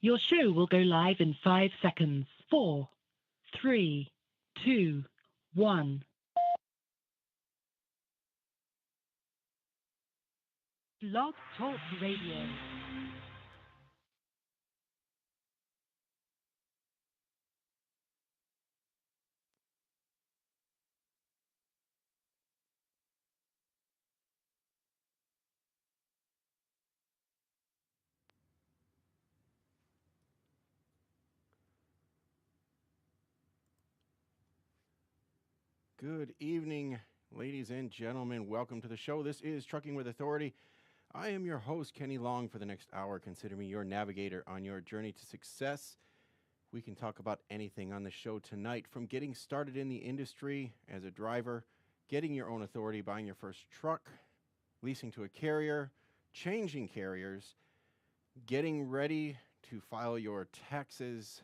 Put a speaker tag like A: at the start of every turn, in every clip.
A: Your show will go live in 5 seconds. 4, 3, 2, 1. Blog Talk Radio.
B: Good evening, ladies and gentlemen. Welcome to the show. This is Trucking with Authority. I am your host, Kenny Long. For the next hour, consider me your navigator on your journey to success. We can talk about anything on the show tonight, from getting started in the industry as a driver, getting your own authority, buying your first truck, leasing to a carrier, changing carriers, getting ready to file your taxes.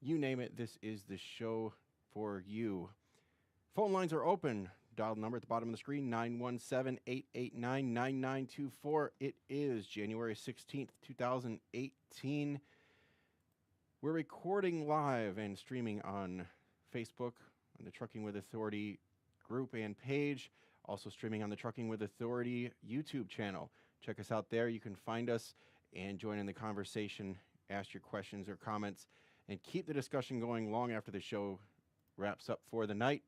B: You name it, this is the show for you. Phone lines are open. Dial number at the bottom of the screen, 917-889-9924. It is January 16th, 2018. We're recording live and streaming on Facebook, on the Trucking with Authority group and page, also streaming on the Trucking with Authority YouTube channel. Check us out there. You can find us and join in the conversation, ask your questions or comments, and keep the discussion going long after the show wraps up for the night.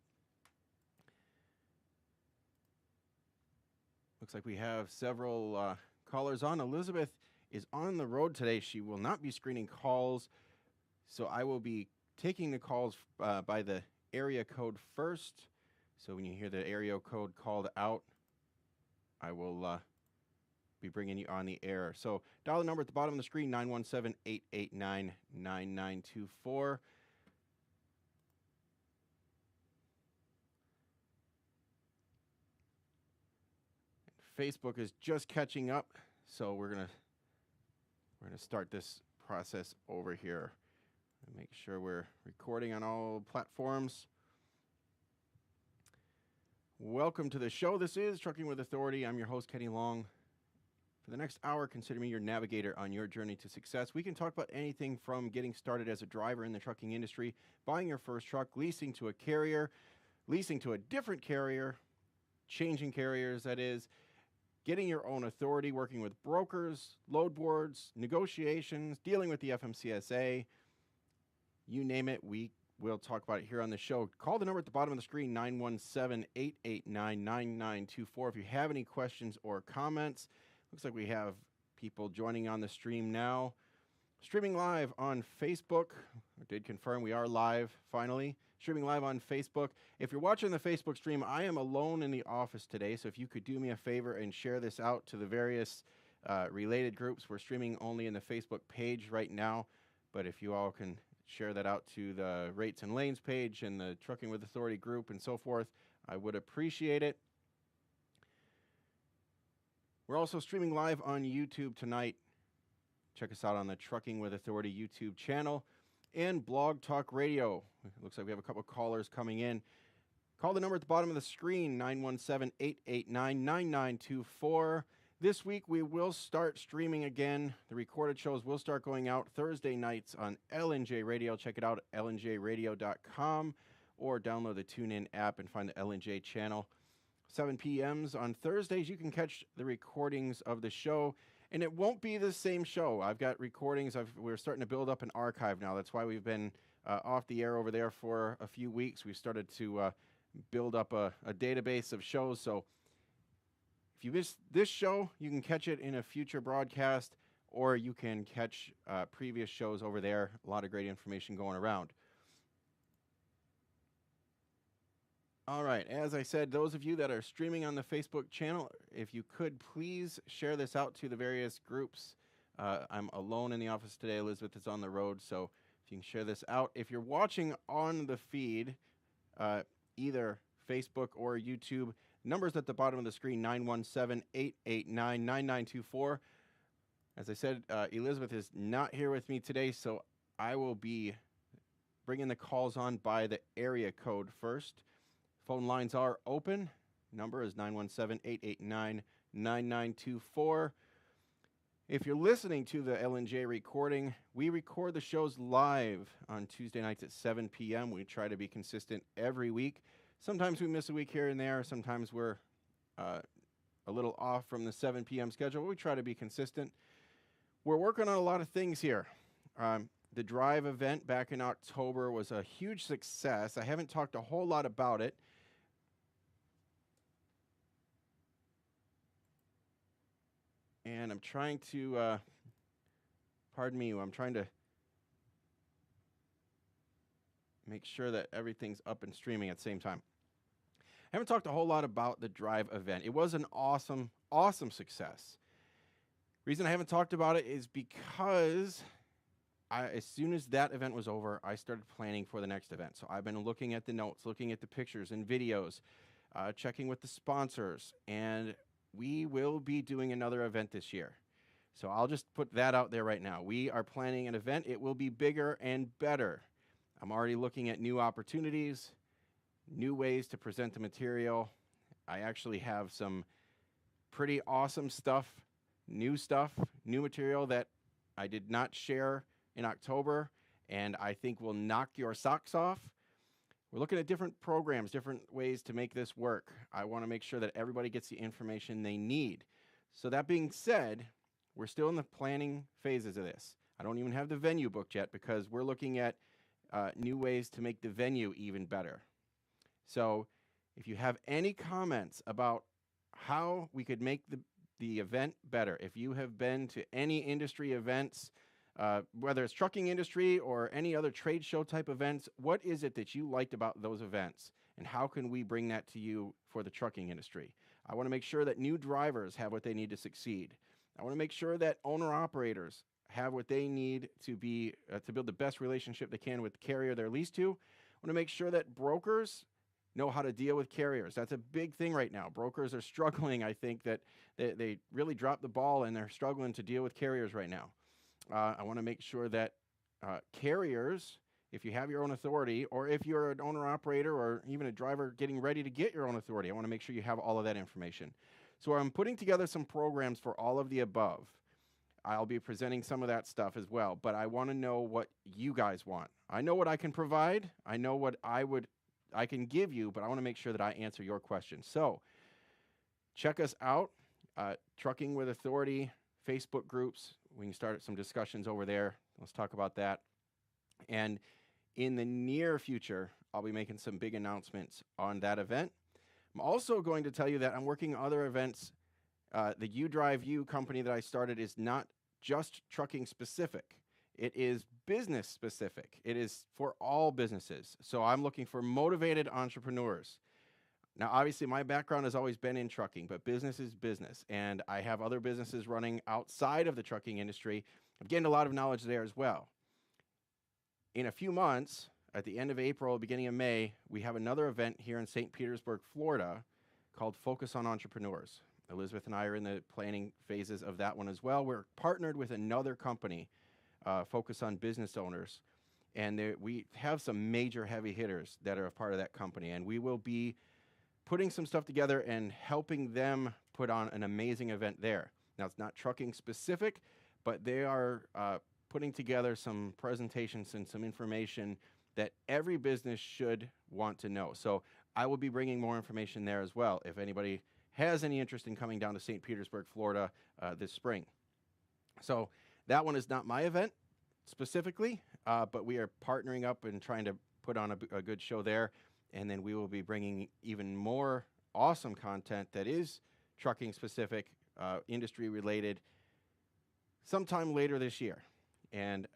B: Looks like we have several callers on. Elizabeth is on the road today. She will not be screening calls, so I will be taking the calls by the area code first. So when you hear the area code called out, I will be bringing you on the air. So dial the number at the bottom of the screen, 917-889-9924. Facebook is just catching up, so we're gonna start this process over here and make sure we're recording on all platforms. Welcome to the show. This is Trucking with Authority. I'm your host, Kenny Long. For the next hour, consider me your navigator on your journey to success. We can talk about anything from getting started as a driver in the trucking industry, buying your first truck, leasing to a carrier, leasing to a different carrier, changing carriers, that is, getting your own authority, working with brokers, load boards, negotiations, dealing with the FMCSA. You name it, we will talk about it here on the show. Call the number at the bottom of the screen, 917-889-9924. If you have any questions or comments. Looks like we have people joining on the stream now. Streaming live on Facebook. I did confirm we are live, finally. Streaming live on Facebook. If you're watching the Facebook stream, I am alone in the office today, so if you could do me a favor and share this out to the various related groups. We're streaming only in the Facebook page right now, but if you all can share that out to the Rates and Lanes page and the Trucking with Authority group and so forth, I would appreciate it. We're also streaming live on YouTube tonight. Check us out on the Trucking with Authority YouTube channel and Blog Talk Radio. It looks like we have a couple of callers coming in. Call the number at the bottom of the screen, 917-889-9924. This week we will start streaming again. The recorded shows will start going out Thursday nights on LNJ Radio. Check it out at lnjradio.com or download the TuneIn app and find the LNJ channel. 7 p.m. on Thursdays, you can catch the recordings of the show. And it won't be the same show. I've got recordings. We're starting to build up an archive now. That's why we've been off the air over there for a few weeks. We've started to build up a database of shows. So if you missed this show, you can catch it in a future broadcast, or you can catch previous shows over there. A lot of great information going around. All right, as I said, those of you that are streaming on the Facebook channel, if you could please share this out to the various groups. I'm alone in the office today. Elizabeth is on the road, so if you can share this out. If you're watching on the feed, either Facebook or YouTube, numbers at the bottom of the screen, 917-889-9924. As I said, Elizabeth is not here with me today, so I will be bringing the calls on by the area code first. Phone lines are open. Number is 917-889-9924. If you're listening to the L&J recording, we record the shows live on Tuesday nights at 7 p.m. We try to be consistent every week. Sometimes we miss a week here and there. Sometimes we're a little off from the 7 p.m. schedule. We try to be consistent. We're working on a lot of things here. The Drive event back in October was a huge success. I haven't talked a whole lot about it. And I'm trying to, pardon me, I'm trying to make sure that everything's up and streaming at the same time. I haven't talked a whole lot about the Drive event. It was an awesome, awesome success. Reason I haven't talked about it is because as soon as that event was over, I started planning for the next event. So I've been looking at the notes, looking at the pictures and videos, checking with the sponsors, and we will be doing another event this year. So I'll just put that out there right now. We are planning an event. It will be bigger and better. I'm already looking at new opportunities, new ways to present the material. I actually have some pretty awesome stuff, new material that I did not share in October, and I think will knock your socks off. We're looking at different programs, different ways to make this work. I want to make sure that everybody gets the information they need. So that being said, we're still in the planning phases of this. I don't even have the venue booked yet because we're looking at new ways to make the venue even better. So if you have any comments about how we could make the event better, if you have been to any industry events, whether it's trucking industry or any other trade show type events, what is it that you liked about those events? And how can we bring that to you for the trucking industry? I want to make sure that new drivers have what they need to succeed. I want to make sure that owner-operators have what they need to be to build the best relationship they can with the carrier they're leased to. I want to make sure that brokers know how to deal with carriers. That's a big thing right now. Brokers are struggling. I think that they really dropped the ball and they're struggling to deal with carriers right now. I want to make sure that carriers, if you have your own authority, or if you're an owner-operator or even a driver getting ready to get your own authority, I want to make sure you have all of that information. So I'm putting together some programs for all of the above. I'll be presenting some of that stuff as well, but I want to know what you guys want. I know what I can provide. I know what I can give you, but I want to make sure that I answer your questions. So check us out, Trucking with Authority Facebook groups. We can start some discussions over there. Let's talk about that. And in the near future, I'll be making some big announcements on that event. I'm also going to tell you that I'm working on other events. The You Drive You company that I started is not just trucking specific. It is business specific. It is for all businesses. So I'm looking for motivated entrepreneurs. Now, obviously, my background has always been in trucking, but business is business. And I have other businesses running outside of the trucking industry. I've gained a lot of knowledge there as well. In a few months, at the end of April, beginning of May, we have another event here in St. Petersburg, Florida, called Focus on Entrepreneurs. Elizabeth and I are in the planning phases of that one as well. We're partnered with another company, Focus on Business Owners. And we have some major heavy hitters that are a part of that company. And we will be putting some stuff together and helping them put on an amazing event there. Now, it's not trucking specific, but they are putting together some presentations and some information that every business should want to know. So I will be bringing more information there as well if anybody has any interest in coming down to St. Petersburg, Florida this spring. So that one is not my event specifically, but we are partnering up and trying to put on a good show there. And then we will be bringing even more awesome content that is trucking specific, industry related, sometime later this year. And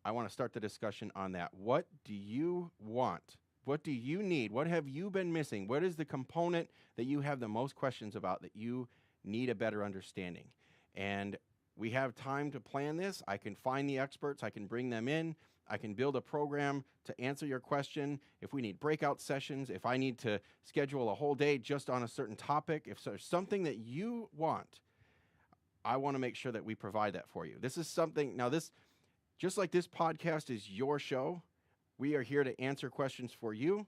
B: I want to start the discussion on that. What do you want? What do you need? What have you been missing? What is the component that you have the most questions about that you need a better understanding? And we have time to plan this. I can find the experts. I can bring them in. I can build a program to answer your question. If we need breakout sessions, if I need to schedule a whole day just on a certain topic, if there's something that you want, I want to make sure that we provide that for you. This is something, now this, just like this podcast is your show, we are here to answer questions for you.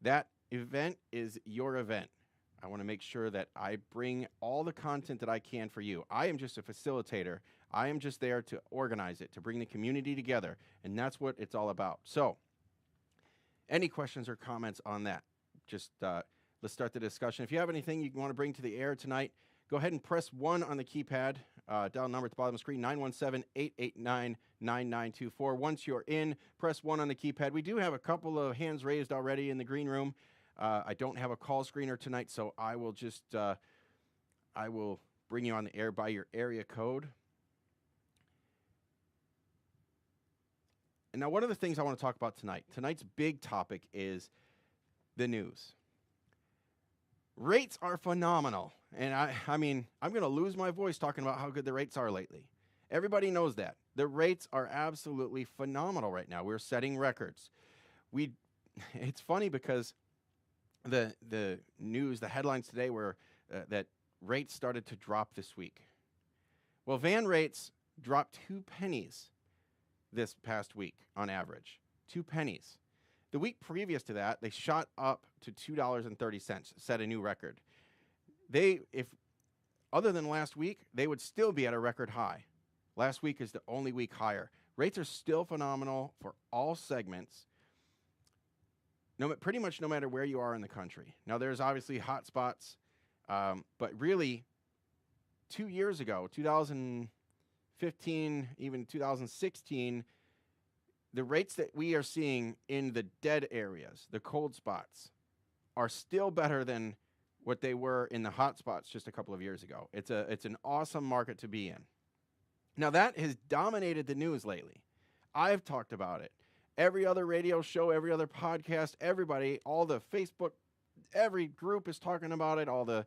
B: That event is your event. I want to make sure that I bring all the content that I can for you. I am just a facilitator. I am just there to organize it, to bring the community together, and that's what it's all about. So, any questions or comments on that? Just let's start the discussion. If you have anything you want to bring to the air tonight, go ahead and press 1 on the keypad. Dial number at the bottom of the screen, 917-889-9924. Once you're in, press 1 on the keypad. We do have a couple of hands raised already in the green room. I don't have a call screener tonight, so I will just I will bring you on the air by your area code. And now one of the things I want to talk about tonight, tonight's big topic is the news. Rates are phenomenal. And I mean, I'm going to lose my voice talking about how good the rates are lately. Everybody knows that. The rates are absolutely phenomenal right now. We're setting records. It's funny because the news, the headlines today were that rates started to drop this week. Well, van rates dropped 2 pennies this past week on average. 2 pennies. The week previous to that, they shot up to $2.30, set a new record. If other than last week, they would still be at a record high. Last week is the only week higher. Rates are still phenomenal for all segments. Pretty much no matter where you are in the country. Now, there's obviously hot spots, but really, 2 years ago, 2015, even 2016, the rates that we are seeing in the dead areas, the cold spots, are still better than what they were in the hot spots just a couple of years ago. It's an awesome market to be in. Now, that has dominated the news lately. I've talked about it. Every other radio show, every other podcast, everybody, all the Facebook, every group is talking about it. All the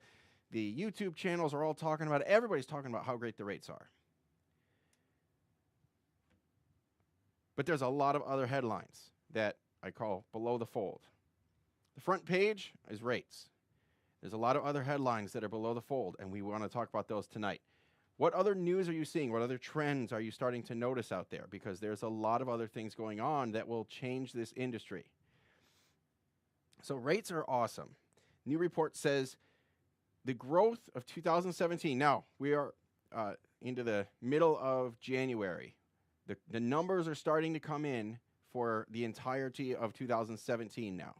B: YouTube channels are all talking about it. Everybody's talking about how great the rates are. But there's a lot of other headlines that I call below the fold. The front page is rates. There's a lot of other headlines that are below the fold, and we want to talk about those tonight. What other news are you seeing? What other trends are you starting to notice out there? Because there's a lot of other things going on that will change this industry. So rates are awesome. New report says the growth of 2017. Now, we are into the middle of January. The numbers are starting to come in for the entirety of 2017 now.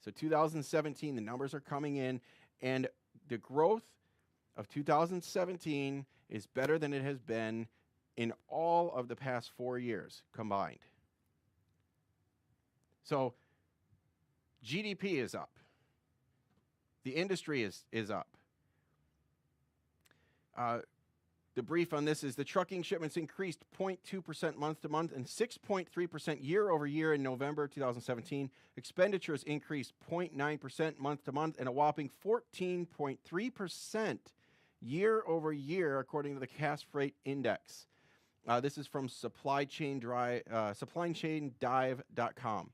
B: So 2017, the numbers are coming in, and the growth of 2017 is better than it has been in all of the past 4 years combined. So GDP is up. The industry is up. The brief on this is the trucking shipments increased 0.2% month to month and 6.3% year over year in November 2017. Expenditures increased 0.9% month to month and a whopping 14.3% year over year, according to the Cass Freight Index. This is from supplychaindive.com.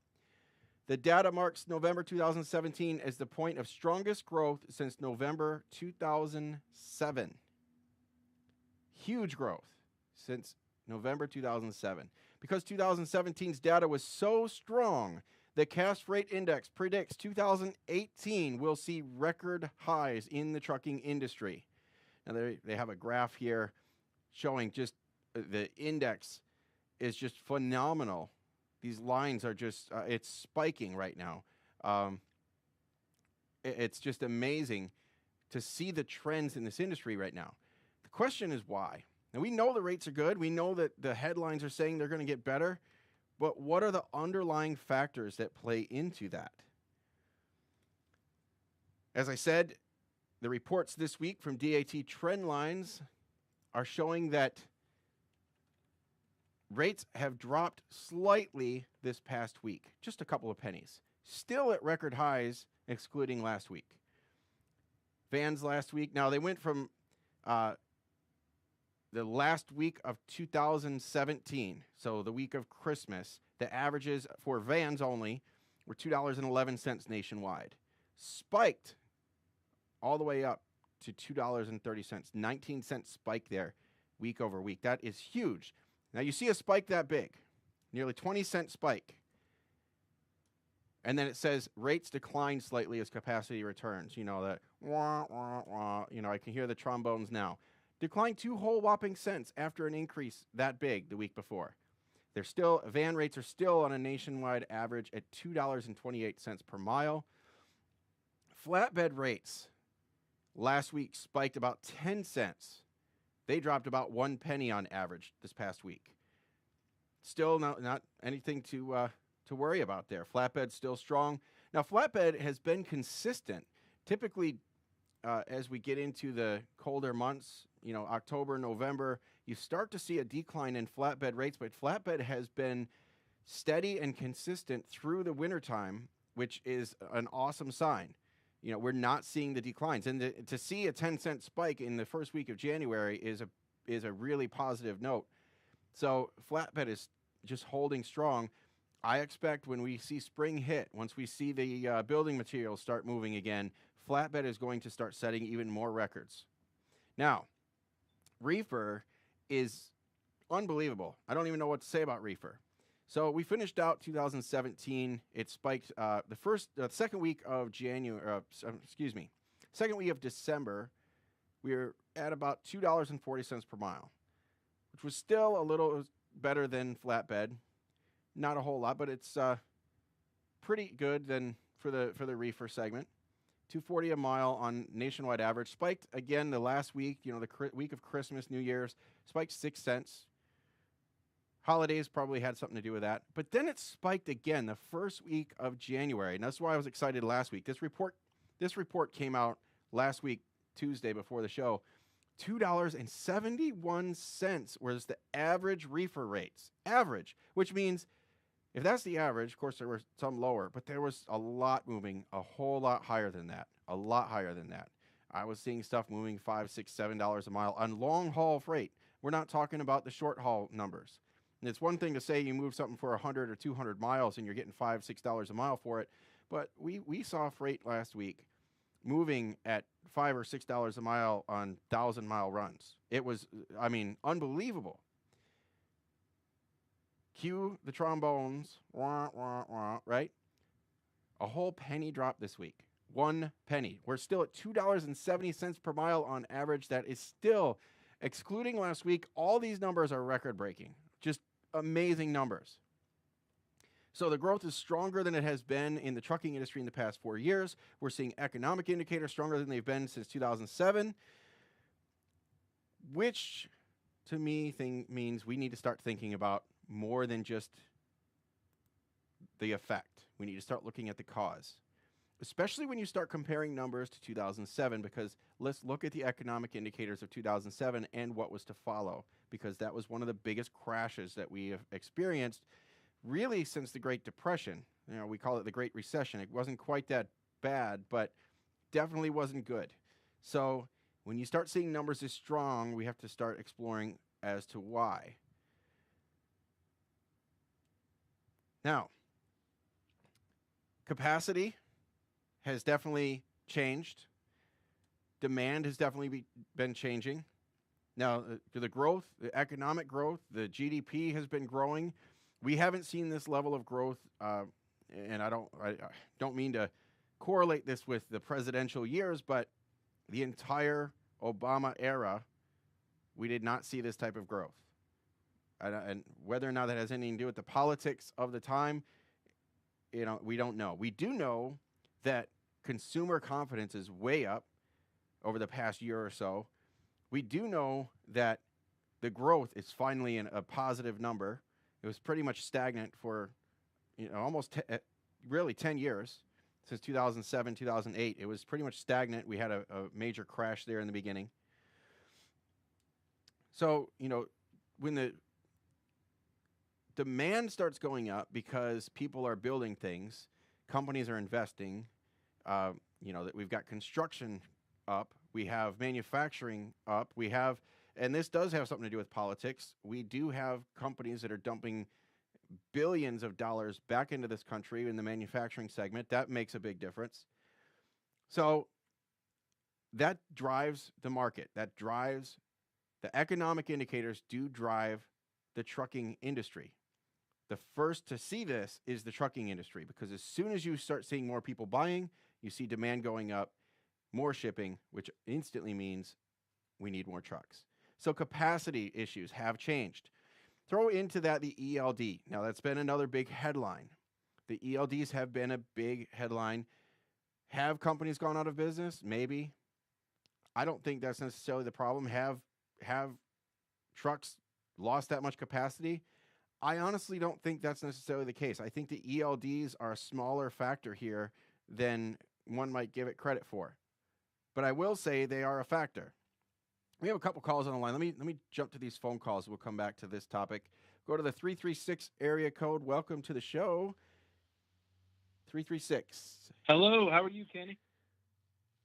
B: The data marks November 2017 as the point of strongest growth since November 2007. Huge growth since November 2007. Because 2017's data was so strong, the Cass Freight Index predicts 2018 will see record highs in the trucking industry. Now, they have a graph here showing just the index is just phenomenal. These lines are just, it's spiking right now. It's just amazing to see the trends in this industry right now. The question is why? Now, we know the rates are good. We know that the headlines are saying they're going to get better. But what are the underlying factors that play into that? As I said, the reports this week from DAT Trendlines are showing that rates have dropped slightly this past week, just a couple of pennies. Still at record highs, excluding last week. Vans last week, now they went from the last week of 2017, so the week of Christmas, the averages for vans only were $2.11 nationwide. Spiked all the way up to $2.30, 19-cent spike there week over week. That is huge. Now you see a spike that big, nearly 20-cent spike. And then it says rates decline slightly as capacity returns. That wah, wah, wah. I can hear the trombones now. Declined 2 whole whopping cents after an increase that big the week before. Van rates are still on a nationwide average at $2.28 per mile. Flatbed rates last week spiked about 10 cents. They dropped about 1 penny on average this past week. Still not anything to worry about there. Flatbed's still strong. Now, flatbed has been consistent. Typically, as we get into the colder months, October, November, you start to see a decline in flatbed rates, but flatbed has been steady and consistent through the wintertime, which is an awesome sign. We're not seeing the declines. And to see a 10-cent spike in the first week of January is a really positive note. So flatbed is just holding strong. I expect when we see spring hit, once we see the building materials start moving again, flatbed is going to start setting even more records. Now, reefer is unbelievable. I don't even know what to say about reefer. So we finished out 2017. It spiked second week of second week of December. We were at about $2.40 per mile, which was still a little better than flatbed. Not a whole lot, but it's pretty good than for the reefer segment. $2.40 a mile on nationwide average. Spiked again the last week, the week of Christmas, New Year's, spiked 6 cents. Holidays probably had something to do with that. But then it spiked again the first week of January. And that's why I was excited last week. This report came out last week, Tuesday, before the show. $2.71 was the average reefer rates. Average, which means if that's the average, of course there were some lower, but there was a lot moving a whole lot higher than that. A lot higher than that. I was seeing stuff moving $5, $6, $7 a mile on long haul freight. We're not talking about the short haul numbers. And it's one thing to say you move something for 100 or 200 miles and you're getting $5, $6 a mile for it, but we saw freight last week moving at $5 or $6 a mile on 1,000-mile runs. It was, unbelievable. Cue the trombones, wah, wah, wah, right? A whole penny drop this week. 1 penny. We're still at $2.70 per mile on average. That is still, excluding last week, all these numbers are record-breaking. Just amazing numbers. So the growth is stronger than it has been in the trucking industry in the past 4 years. We're seeing economic indicators stronger than they've been since 2007, which to me means we need to start thinking about more than just the effect. We need to start looking at the cause, especially when you start comparing numbers to 2007, because let's look at the economic indicators of 2007 and what was to follow, because that was one of the biggest crashes that we have experienced really since the Great Depression. We call it the Great Recession. It wasn't quite that bad, but definitely wasn't good. So when you start seeing numbers as strong, we have to start exploring as to why. Now, capacity has definitely changed. Demand has definitely been changing. Now, the growth, the economic growth, the GDP has been growing. We haven't seen this level of growth, and I don't mean to correlate this with the presidential years, but the entire Obama era, we did not see this type of growth. And whether or not that has anything to do with the politics of the time, we don't know. We do know that consumer confidence is way up over the past year or so. We do know that the growth is finally in a positive number. It was pretty much stagnant for, almost really 10 years, since 2007, 2008. It was pretty much stagnant. We had a major crash there in the beginning. So, when the demand starts going up because people are building things, companies are investing, that we've got construction up, we have manufacturing up, and this does have something to do with politics. We do have companies that are dumping billions of dollars back into this country in the manufacturing segment. That makes a big difference. So that drives the market. That drives the economic indicators do drive the trucking industry. The first to see this is the trucking industry, because as soon as you start seeing more people buying, you see demand going up, more shipping, which instantly means we need more trucks. So capacity issues have changed. Throw into that the ELD. Now, that's been another big headline. The ELDs have been a big headline. Have companies gone out of business? Maybe. I don't think that's necessarily the problem. Have trucks lost that much capacity? I honestly don't think that's necessarily the case. I think the ELDs are a smaller factor here than one might give it credit for. But I will say they are a factor. We have a couple calls on the line. Let me jump to these phone calls. We'll come back to this topic. Go to the 336 area code. Welcome to the show. 336.
C: Hello, how are you, Kenny?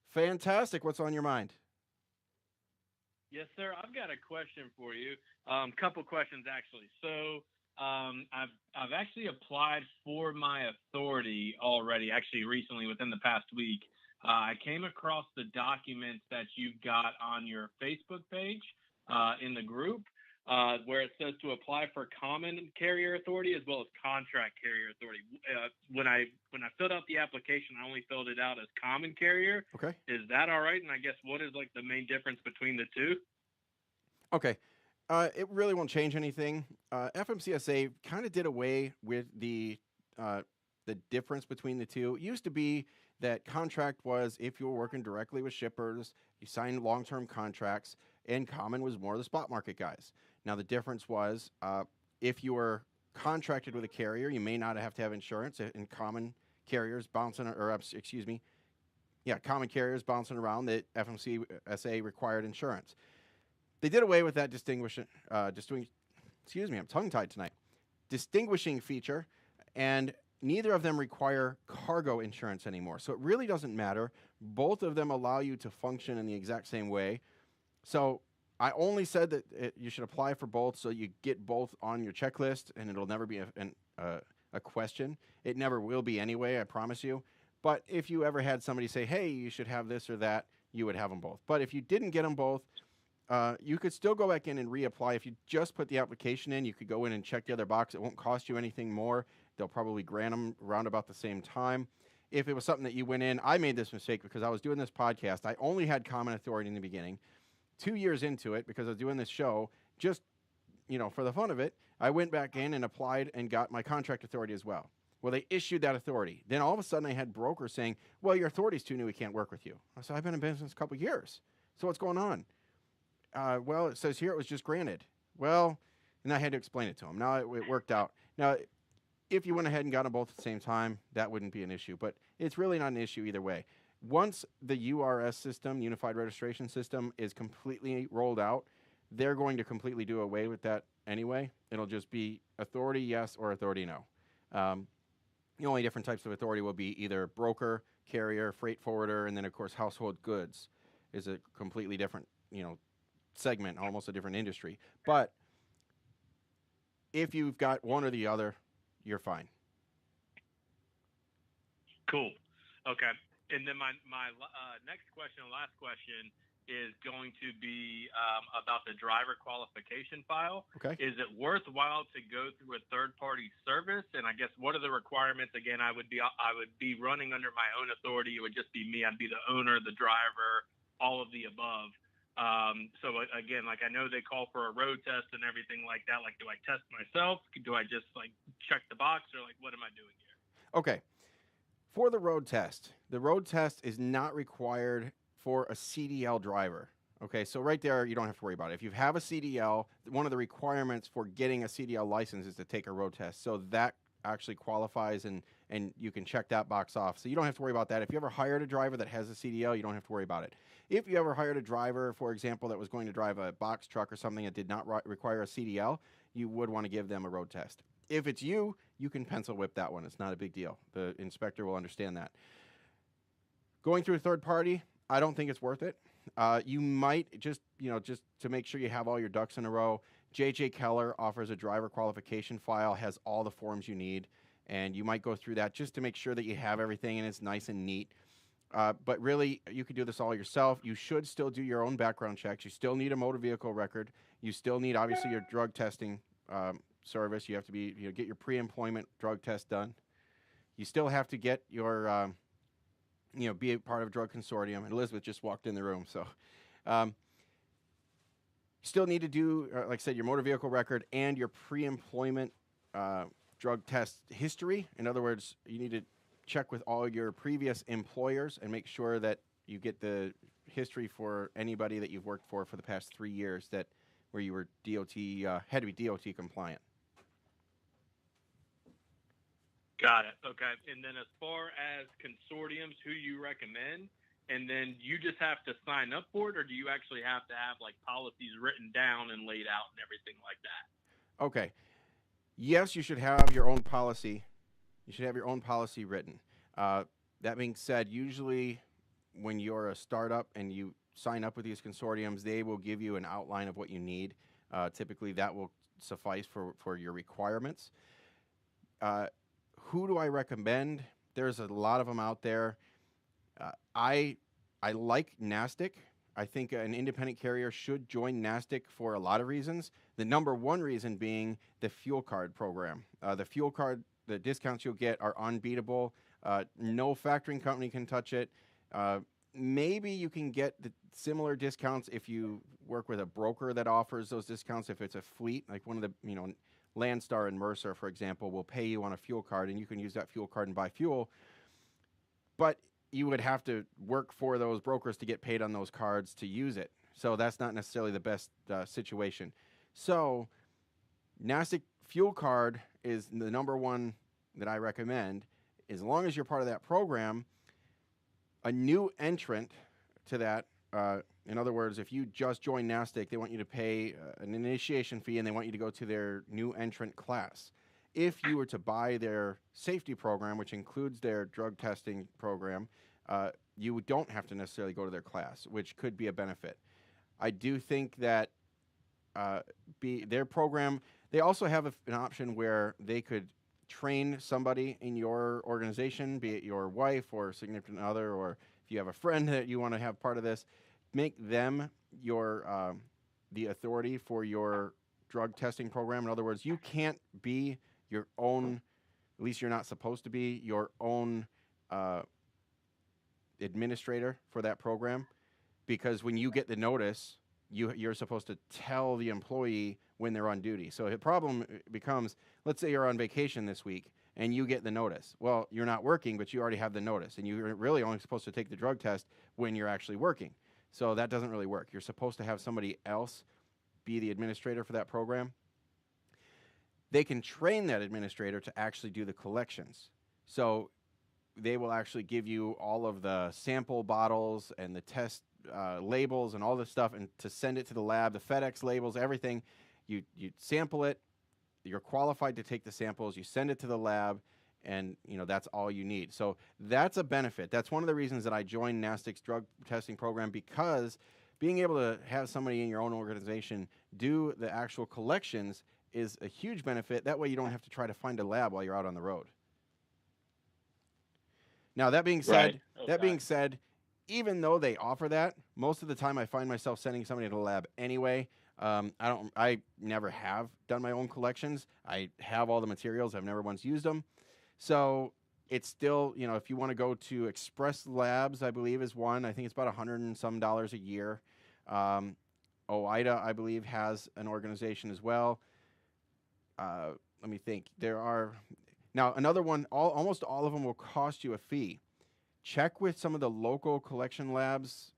B: Fantastic. What's on your mind?
C: Yes, sir. I've got a question for you. Couple questions, actually. So I've actually applied for my authority already, actually recently within the past week. I came across the documents that you got on your Facebook page in the group where it says to apply for common carrier authority as well as contract carrier authority. When I filled out the application, I only filled it out as common carrier.
B: Okay.
C: Is that all right? And I guess what is like the main difference between the two?
B: Okay. It really won't change anything. FMCSA kind of did away with the difference between the two. It used to be that contract was if you were working directly with shippers, you signed long-term contracts, and common was more the spot market guys. Now, the difference was if you were contracted with a carrier, you may not have to have insurance, and common carriers bouncing, common carriers bouncing around that FMCSA required insurance. They did away with that I'm tongue-tied tonight. Distinguishing feature, and neither of them require cargo insurance anymore. So it really doesn't matter. Both of them allow you to function in the exact same way. So I only said that you should apply for both so you get both on your checklist, and it'll never be a question. It never will be anyway, I promise you. But if you ever had somebody say, hey, you should have this or that, you would have them both. But if you didn't get them both, you could still go back in and reapply. If you just put the application in, you could go in and check the other box. It won't cost you anything more. They'll probably grant them around about the same time. If it was something that you went in, I made this mistake because I was doing this podcast. I only had common authority in the beginning. 2 years into it, because I was doing this show, just, for the fun of it, I went back in and applied and got my contract authority as well. Well, they issued that authority. Then all of a sudden I had brokers saying, well, your authority's too new. We can't work with you. I said, I've been in business a couple of years. So what's going on? Well, it says here it was just granted. Well, and I had to explain it to them. Now it worked out. Now, if you went ahead and got them both at the same time, that wouldn't be an issue. But it's really not an issue either way. Once the URS system, Unified Registration System, is completely rolled out, they're going to completely do away with that anyway. It'll just be authority yes or authority no. The only different types of authority will be either broker, carrier, freight forwarder, and then, of course, household goods is a completely different, segment, almost a different industry. But if you've got one or the other, you're fine.
C: Cool. Okay. And then my next question, last question, is going to be about the driver qualification file.
B: Okay.
C: Is it worthwhile to go through a third-party service? And I guess what are the requirements? Again, I would be running under my own authority. It would just be me. I'd be the owner, the driver, all of the above. So again, like I know they call for a road test and everything like that. Like, do I test myself? Do I just like check the box, or like what am I doing here?
B: Okay. For the road test is not required for a CDL driver. Okay, so right there, you don't have to worry about it. If you have a CDL, one of the requirements for getting a CDL license is to take a road test. So that actually qualifies, and you can check that box off. So you don't have to worry about that. If you ever hired a driver that has a CDL, you don't have to worry about it. If you ever hired a driver, for example, that was going to drive a box truck or something that did not require a CDL, you would want to give them a road test. If it's you can pencil whip that one. It's not a big deal. The inspector will understand that. Going through a third party, I don't think it's worth it. You might just to make sure you have all your ducks in a row. JJ Keller offers a driver qualification file, has all the forms you need, and you might go through that just to make sure that you have everything and it's nice and neat. But really, you could do this all yourself. You should still do your own background checks. You still need a motor vehicle record. You still need, obviously, your drug testing service. You have to be, get your pre-employment drug test done. You still have to get your, be a part of a drug consortium. And Elizabeth just walked in the room, so you still need to do, like I said, your motor vehicle record and your pre-employment drug test history. In other words, you need to check with all your previous employers and make sure that you get the history for anybody that you've worked for the past 3 years where you were DOT, had to be DOT compliant.
C: Got it. Okay. And then as far as consortiums, who you recommend, and then you just have to sign up for it, or do you actually have to have like policies written down and laid out and everything like that?
B: Okay. Yes, you should have your own policy. You should have your own policy written. That being said, usually when you're a startup and you sign up with these consortiums, they will give you an outline of what you need. Typically, that will suffice for your requirements. Who do I recommend? There's a lot of them out there. I like NASTC. I think an independent carrier should join NASTC for a lot of reasons. The number one reason being the fuel card program. The fuel card, the discounts you'll get are unbeatable. No factoring company can touch it. Maybe you can get the similar discounts if you work with a broker that offers those discounts. If it's a fleet, like one of the, Landstar and Mercer, for example, will pay you on a fuel card, and you can use that fuel card and buy fuel. But you would have to work for those brokers to get paid on those cards to use it. So that's not necessarily the best situation. So NASTC fuel card is the number one that I recommend. As long as you're part of that program, a new entrant to that, in other words, if you just join NASTC, they want you to pay an initiation fee, and they want you to go to their new entrant class. If you were to buy their safety program, which includes their drug testing program, you don't have to necessarily go to their class, which could be a benefit. I do think that their program, they also have an option where they could train somebody in your organization, be it your wife or significant other, or if you have a friend that you want to have part of this, make them your the authority for your drug testing program. In other words, you can't be your own, at least you're not supposed to be your own administrator for that program, because when you get the notice, you're supposed to tell the employee when they're on duty. So the problem becomes, let's say you're on vacation this week and you get the notice. Well, you're not working, but you already have the notice, and you're really only supposed to take the drug test when you're actually working. So that doesn't really work. You're supposed to have somebody else be the administrator for that program. They can train that administrator to actually do the collections. So they will actually give you all of the sample bottles and the test labels and all this stuff, and to send it to the lab, the FedEx labels, everything. You sample it. You're qualified to take the samples. You send it to the lab, and that's all you need. So that's a benefit. That's one of the reasons that I joined NASTC's drug testing program, because being able to have somebody in your own organization do the actual collections is a huge benefit. That way you don't have to try to find a lab while you're out on the road. Now, that being said, even though they offer that, most of the time I find myself sending somebody to the lab anyway. I never have done my own collections. I have all the materials. I've never once used them. So it's still, if you want to go to Express Labs, I believe is one. I think it's about $100 and some a year. OIDA, I believe, has an organization as well. Let me think. There are now another one. Almost all of them will cost you a fee. Check with some of the local collection labs.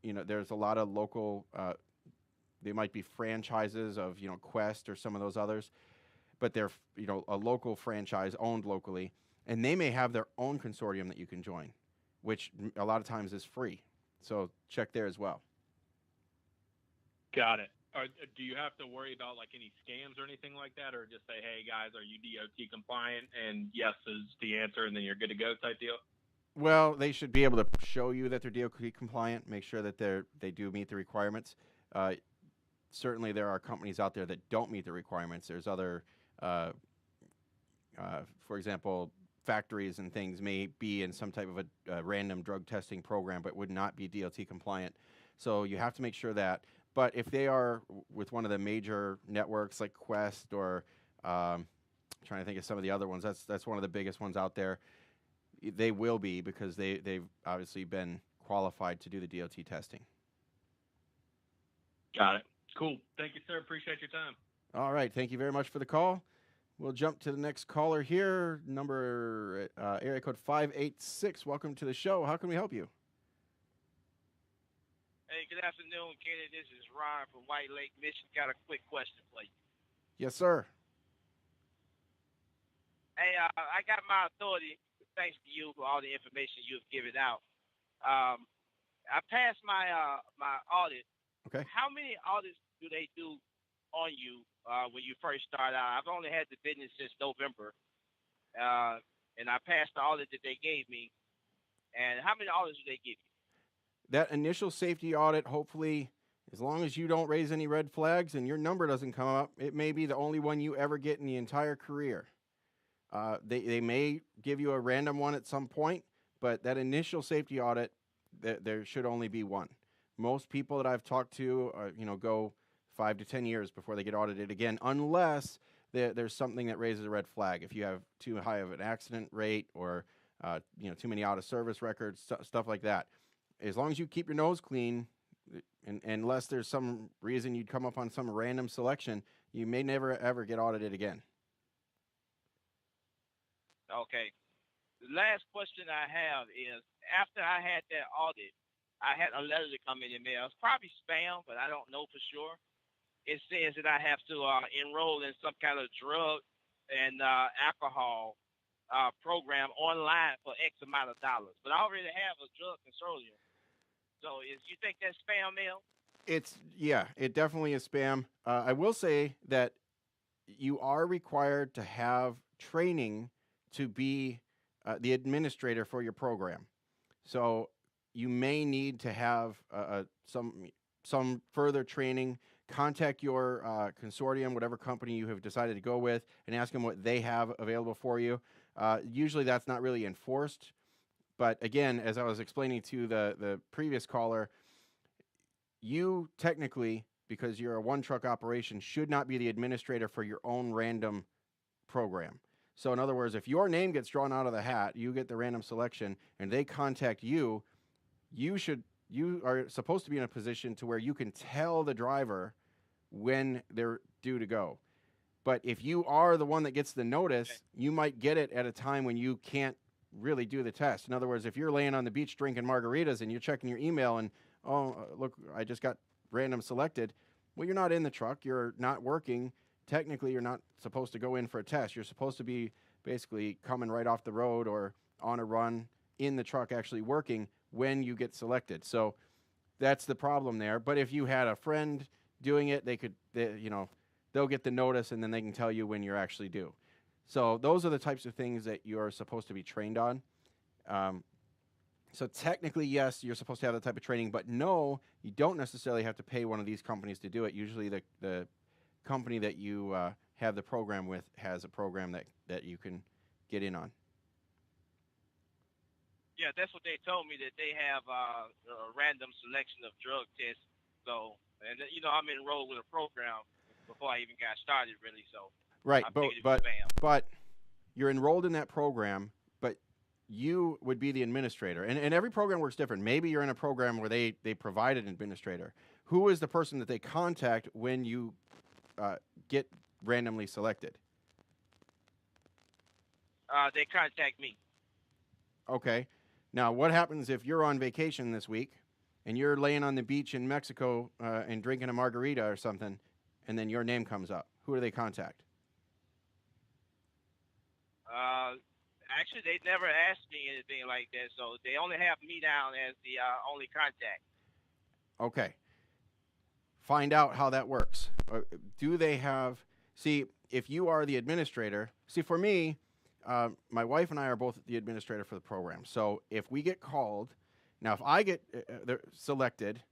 B: There's a lot of local. They might be franchises of Quest or some of those others, but they're a local franchise owned locally, and they may have their own consortium that you can join, which a lot of times is free. So check there as well.
C: Got it. Do you have to worry about like any scams or anything like that, or just say, hey guys, are you DOT compliant? And yes is the answer, and then you're good to go type deal?
B: Well, they should be able to show you that they're DOT compliant, make sure that they do meet the requirements. Certainly there are companies out there that don't meet the requirements. There's other, for example, factories and things may be in some type of a random drug testing program, but would not be DOT compliant. So you have to make sure that. But if they are with one of the major networks like Quest or Trying to think of some of the other ones. That's one of the biggest ones out there. They will be because they've obviously been qualified to do the DOT testing.
C: Got it. Cool. Thank you, sir. Appreciate your time.
B: All right. Thank you very much for the call. We'll jump to the next caller here. Number area code 586. Welcome to the show. How can we help you?
D: Hey, good afternoon, Kenny. This is Ron from White Lake, Michigan. Got a quick question for you.
B: Yes, sir.
D: Hey, I got my authority thanks to you for all the information you've given out. I passed my my audit.
B: Okay.
D: How many audits do they do on you when you first start out? I've only had the business since November, and I passed the audit that they gave me. And how many audits do they give you?
B: That initial safety audit, hopefully, as long as you don't raise any red flags and your number doesn't come up, it may be the only one you ever get in the entire career. They may give you a random one at some point, but that initial safety audit, there should only be one. Most people that I've talked to, go 5 to 10 years before they get audited again, unless there's something that raises a red flag. If you have too high of an accident rate or too many out of service records, stuff like that. As long as you keep your nose clean, and unless there's some reason you'd come up on some random selection, you may never ever get audited again.
D: Okay. The last question I have is, after I had that audit, I had a letter to come in the mail. It's probably spam, but I don't know for sure. It says that I have to enroll in some kind of drug and alcohol program online for X amount of dollars. But I already have a drug consortium. So you think that's spam mail?
B: It definitely is spam. I will say that you are required to have training to be the administrator for your program. So you may need to have some further training. Contact your consortium, whatever company you have decided to go with, and ask them what they have available for you. Usually that's not really enforced. But again, as I was explaining to the previous caller, you technically, because you're a one-truck operation, should not be the administrator for your own random program. So in other words, if your name gets drawn out of the hat, you get the random selection, and they contact you, you are supposed to be in a position to where you can tell the driver when they're due to go. But if you are the one that gets the notice, you might get it at a time when you can't really do the test. In other words, if you're laying on the beach drinking margaritas and you're checking your email and, look, I just got random selected. Well, you're not in the truck. You're not working. Technically, you're not supposed to go in for a test. You're supposed to be basically coming right off the road or on a run in the truck actually working when you get selected. So that's the problem there. But if you had a friend doing it, they'll get the notice and then they can tell you when you're actually due. So those are the types of things that you're supposed to be trained on. So technically, yes, you're supposed to have that type of training, but no, you don't necessarily have to pay one of these companies to do it. Usually the company that you have the program with has a program that you can get in on.
D: Yeah, that's what they told me, that they have a random selection of drug tests. So, and I'm enrolled with a program before I even got started, really. So,
B: right, but you're enrolled in that program, but you would be the administrator. And every program works different. Maybe you're in a program where they provide an administrator. Who is the person that they contact when you get randomly selected?
D: They contact me.
B: Okay. Now, what happens if you're on vacation this week and you're laying on the beach in Mexico and drinking a margarita or something, and then your name comes up? Who do they contact?
D: Actually, they never asked me anything like that, so they only have me down as the only contact.
B: Okay. Find out how that works. Do they have... See, if you are the administrator... See, for me... my wife and I are both the administrator for the program. So if we get called, now if I get selected,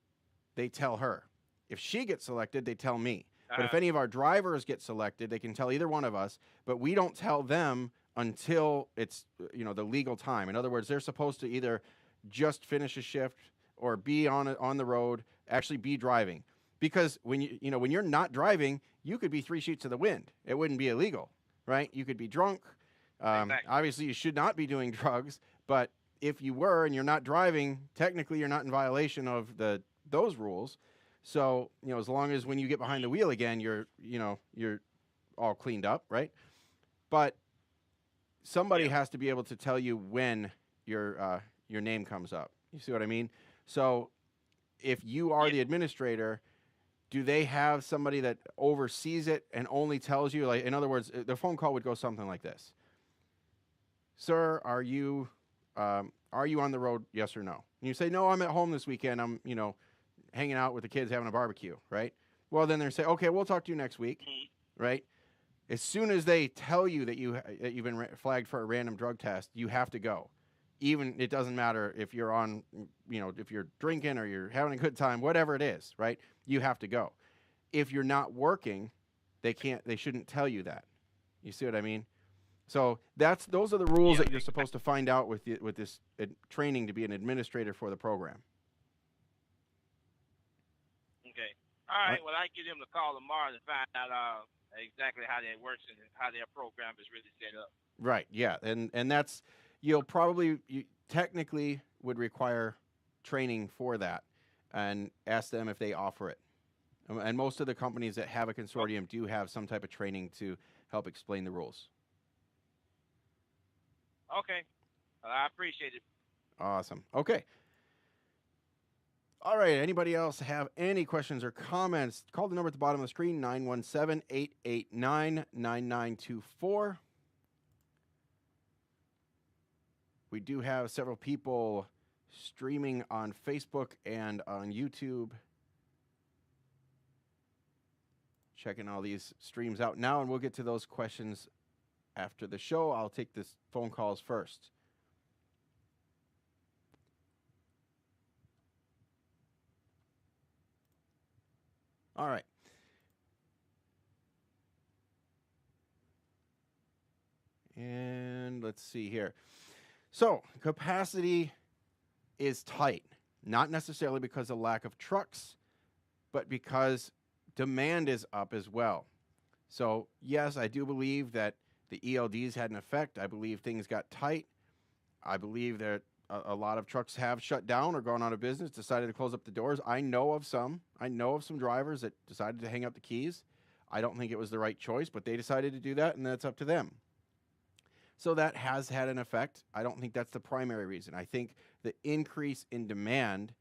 B: they tell her. If she gets selected, they tell me. But if any of our drivers get selected, they can tell either one of us, but we don't tell them until it's the legal time. In other words, they're supposed to either just finish a shift or be on the road, actually be driving. Because when when you're not driving, you could be 3 sheets to the wind. It wouldn't be illegal, right? You could be drunk.
D: Exactly.
B: Obviously, you should not be doing drugs. But if you were and you're not driving, technically you're not in violation of those rules. So as long as when you get behind the wheel again, you're all cleaned up, right? But somebody has to be able to tell you when your name comes up. You see what I mean? So if you are the administrator, do they have somebody that oversees it and only tells you, like, in other words, the phone call would go something like this: "Sir, are you on the road? Yes or no?" And you say, "No, I'm at home this weekend. I'm hanging out with the kids, having a barbecue." Right? Well, then they say, "Okay, we'll talk to you next week." Right? As soon as they tell you that you've been flagged for a random drug test, you have to go. Even it doesn't matter if you're on, if you're drinking or you're having a good time, whatever it is, right? You have to go. If you're not working, they shouldn't tell you that. You see what I mean? So those are the rules that you're supposed to find out with this training to be an administrator for the program.
D: Okay. All right. Well, I can give them a call tomorrow to find out exactly how that works and how their program is really set up.
B: Right. Yeah. And that's you technically would require training for that, and ask them if they offer it. And most of the companies that have a consortium do have some type of training to help explain the rules.
D: Okay. I appreciate it.
B: Awesome. Okay. All right. Anybody else have any questions or comments? Call the number at the bottom of the screen, 917-889-9924. We do have several people streaming on Facebook and on YouTube. Checking all these streams out now, and we'll get to those questions after the show. I'll take this phone calls first. All right. And let's see here. So capacity is tight, not necessarily because of lack of trucks, but because demand is up as well. So yes, I do believe that the ELDs had an effect. I believe things got tight. I believe that a lot of trucks have shut down or gone out of business, decided to close up the doors. I know of some drivers that decided to hang up the keys. I don't think it was the right choice, but they decided to do that, and that's up to them. So that has had an effect. I don't think that's the primary reason. I think the increase in demand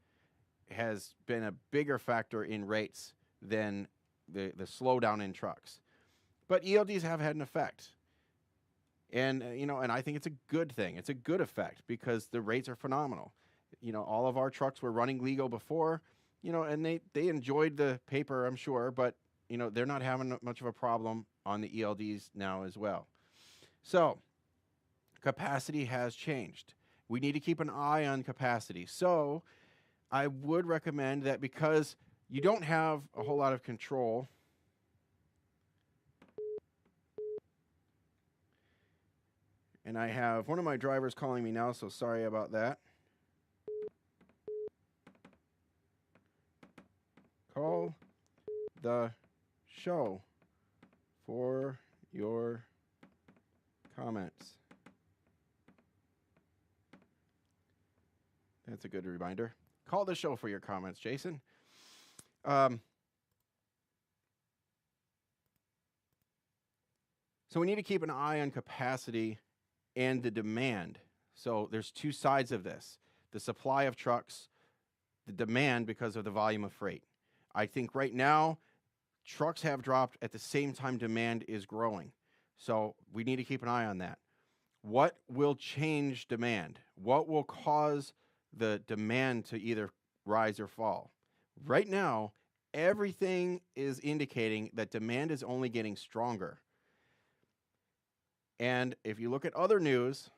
B: has been a bigger factor in rates than the slowdown in trucks. But ELDs have had an effect. And, and I think it's a good thing. It's a good effect because the rates are phenomenal. All of our trucks were running legal before, and they enjoyed the paper, I'm sure, but, they're not having much of a problem on the ELDs now as well. So capacity has changed. We need to keep an eye on capacity. So I would recommend that because you don't have a whole lot of control. And I have one of my drivers calling me now, so sorry about that. Call the show for your comments. That's a good reminder. Call the show for your comments, Jason. So we need to keep an eye on capacity and the demand. So there's two sides of this: the supply of trucks, the demand because of the volume of freight. I think right now trucks have dropped at the same time demand is growing. So we need to keep an eye on that. What will change demand? What will cause the demand to either rise or fall? Right now, everything is indicating that demand is only getting stronger. And if you look at other news,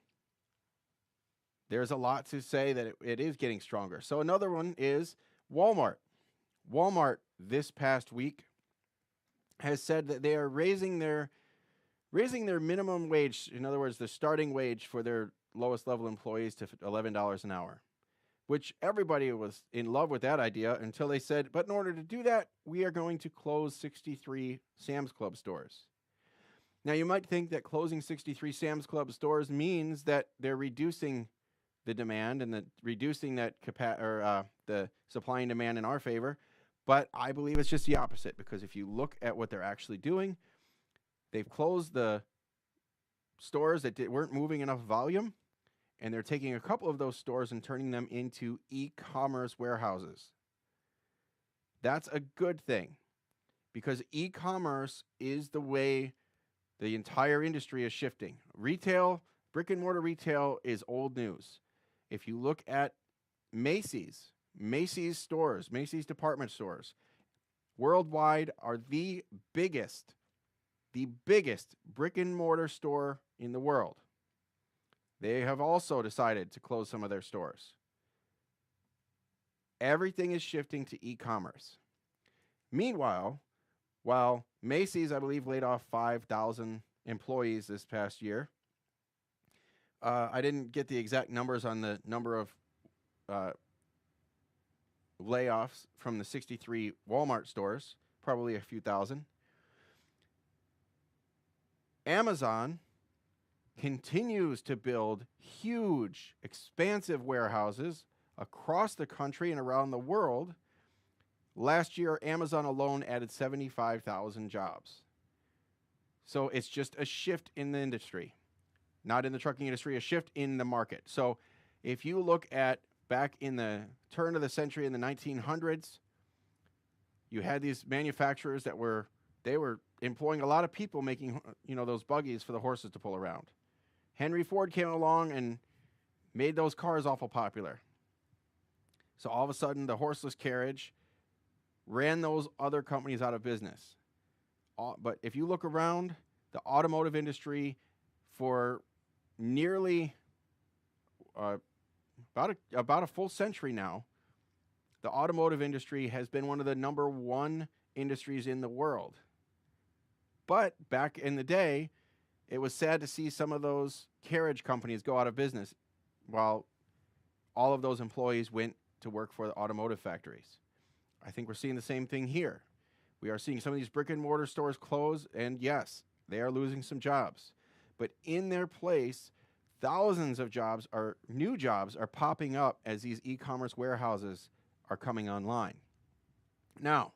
B: there's a lot to say that it is getting stronger. So another one is Walmart. Walmart this past week has said that they are raising their minimum wage, in other words, the starting wage for their lowest level employees, to $11 an hour. which everybody was in love with that idea until they said, but in order to do that, we are going to close 63 Sam's Club stores. Now, you might think that closing 63 Sam's Club stores means that they're reducing the demand and reducing that the supply and demand in our favor. But I believe it's just the opposite, because if you look at what they're actually doing, they've closed the stores that weren't moving enough volume, and they're taking a couple of those stores and turning them into e-commerce warehouses. That's a good thing, because e-commerce is the way the entire industry is shifting. Retail, brick and mortar retail is old news. If you look at Macy's stores, Macy's department stores, worldwide are the biggest brick and mortar store in the world. They have also decided to close some of their stores. Everything is shifting to e-commerce. Meanwhile, while Macy's, I believe, laid off 5,000 employees this past year, I didn't get the exact numbers on the number of layoffs from the 63 Walmart stores, probably a few thousand. Amazon continues to build huge, expansive warehouses across the country and around the world. Last year, Amazon alone added 75,000 jobs. So it's just a shift in the industry, not in the trucking industry, a shift in the market. So if you look at back in the turn of the century in the 1900s, you had these manufacturers that were employing a lot of people making, those buggies for the horses to pull around. Henry Ford came along and made those cars awful popular. So all of a sudden, the horseless carriage ran those other companies out of business. But if you look around the automotive industry for nearly about a full century now, the automotive industry has been one of the number one industries in the world. But back in the day, it was sad to see some of those carriage companies go out of business while all of those employees went to work for the automotive factories. I think we're seeing the same thing here. We are seeing some of these brick and mortar stores close, and yes, they are losing some jobs. But in their place, thousands of new jobs are popping up as these e-commerce warehouses are coming online. Now,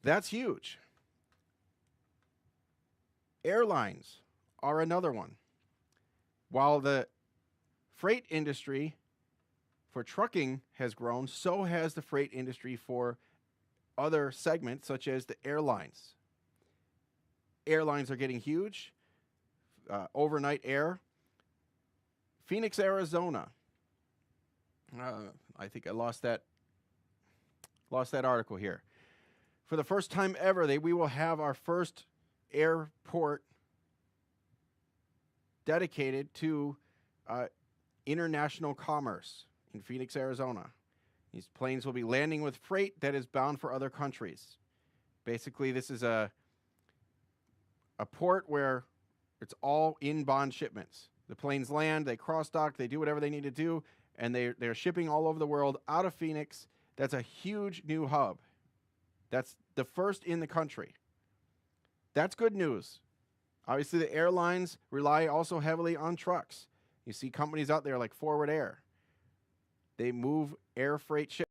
B: that's huge. Airlines are another one. While the freight industry for trucking has grown, so has the freight industry for other segments, such as the airlines. Airlines are getting huge. Overnight air. Phoenix, Arizona. I think I lost that article here. For the first time ever, we will have our first airport dedicated to international commerce in Phoenix, Arizona. These planes will be landing with freight that is bound for other countries. Basically, this is a port where it's all inbound shipments. The planes land, they cross-dock, they do whatever they need to do, and they're shipping all over the world out of Phoenix. That's a huge new hub. That's the first in the country. That's good news. Obviously, the airlines rely also heavily on trucks. You see companies out there like Forward Air. They move air freight shipments